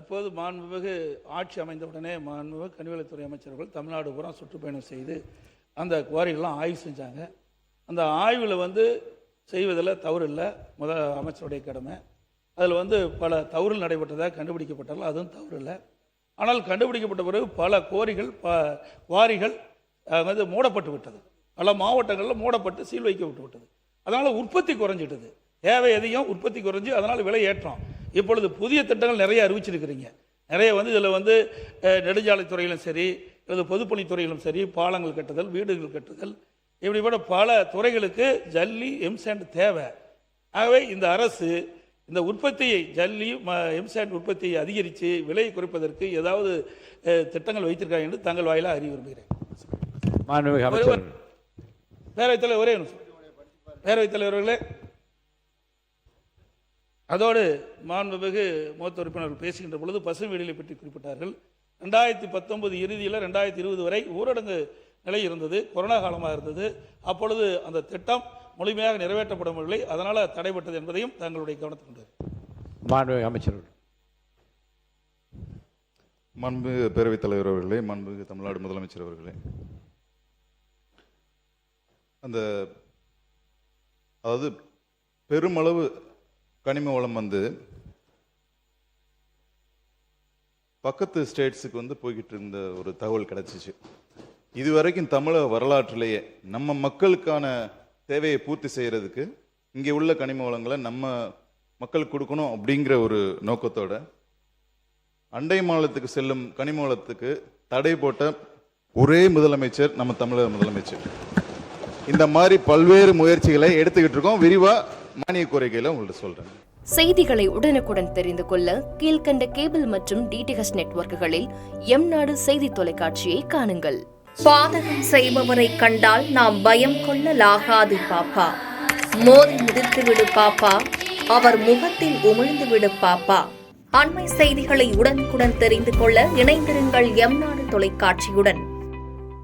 தற்போது மாண்புமிகு ஆட்சி அமைந்தவுடனே மாண்புமிகு கனிவளத்துறை அமைச்சர்கள் தமிழ்நாடு பூரா சுற்றுப்பயணம் செய்து அந்த குவாரிகள்லாம் ஆய்வு செஞ்சாங்க. அந்த ஆய்வில் செய்வதில் தவறு இல்லை, அமைச்சருடைய கடமை. அதில் பல தவறுகள் நடைபெற்றதாக கண்டுபிடிக்கப்பட்டாலும் அதுவும் தவறு இல்லை. ஆனால் கண்டுபிடிக்கப்பட்ட பிறகு பல குவாரிகள் மூடப்பட்டு விட்டது. பல மாவட்டங்களில் மூடப்பட்டு சீல் வைக்கப்பட்டு விட்டது. அதனால் உற்பத்தி குறைஞ்சிட்டது. தேவை எதையும் உற்பத்தி குறைஞ்சி அதனால் விலை ஏற்றம். இப்பொழுது புதிய திட்டங்கள் நிறைய அறிவிச்சிருக்கிறீங்க. நிறைய இதில் நெடுஞ்சாலைத்துறையிலும் சரி, அல்லது பொதுப்பணித்துறையிலும் சரி, பாலங்கள் கட்டுதல், வீடுகள் கட்டுதல், இப்படிப்பட்ட பல துறைகளுக்கு ஜல்லி எம்சாண்ட் தேவை. ஆகவே இந்த அரசு இந்த உற்பத்தியை ஜல்லி எம்சாண்ட் உற்பத்தியை அதிகரித்து விலையை குறைப்பதற்கு ஏதாவது திட்டங்கள் வைத்திருக்காங்க என்று தங்கள் வாயிலாக அறிய விரும்புகிறேன். பேரவைத் தலைவர் பேரவைத் தலைவர்களே, அதோடு மாண்புமிகு மூத்த உறுப்பினர்கள் பேசுகின்ற பொழுது பசுமை வீடுகளை பற்றி குறிப்பிட்டார்கள். 2019 இறுதியில் 2020 வரை ஊரடங்கு நிலை இருந்தது, கொரோனா காலமாக இருந்தது. அப்பொழுது அந்த திட்டம் முழுமையாக நிறைவேற்றப்படவில்லை, அதனால் தடைபட்டது என்பதையும் தங்களுடைய கவனத்துக்கு கொண்டு மாண்புமிகு அமைச்சர்கள். மாண்புமிகு பேரவைத் தலைவர் அவர்களே, மாண்புமிகு தமிழ்நாடு முதலமைச்சர் அவர்களே, அதாவது பெருமளவு கனிம வளம் பக்கத்து ஸ்டேட்ஸுக்கு போய்கிட்டு இருந்த ஒரு தகவல் கிடைச்சிச்சு. இதுவரைக்கும் தமிழக வரலாற்றிலேயே நம்ம மக்களுக்கான தேவையை பூர்த்தி செய்யறதுக்கு இங்கே உள்ள கனிம வளங்களை நம்ம மக்களுக்கு கொடுக்கணும் அப்படிங்கிற ஒரு நோக்கத்தோட அண்டை மாநிலத்துக்கு செல்லும் கனிம வளத்துக்கு தடை போட்ட ஒரே முதலமைச்சர் நம்ம தமிழக முதலமைச்சர். இந்த மாதிரி பல்வேறு முயற்சிகளை எடுத்துக்கிட்டு இருக்கோம். விரிவா மானிய கோரிக்கையில உங்கள்ட்ட சொல்றேன். செய்திகளை உடனுக்குடன் தெரிந்து கொள்ள கீழ்கண்ட கேபிள் மற்றும் டிடிஹெச் நெட்வொர்க்குகளில் எம்நாடு செய்தி தொலைக்காட்சியை காணுங்கள். பாதகம் செய்பவரை கண்டால் நாம் பயம் கொள்ளலாகாது பாப்பா. மோதி மிதித்து விடு பாப்பா, அவர் முகத்தில் உமிழ்ந்து விடு பாப்பா. அண்மை செய்திகளை உடனுக்குடன் தெரிந்து கொள்ள இணைந்திருங்கள் எம்நாடு தொலைக்காட்சியுடன்.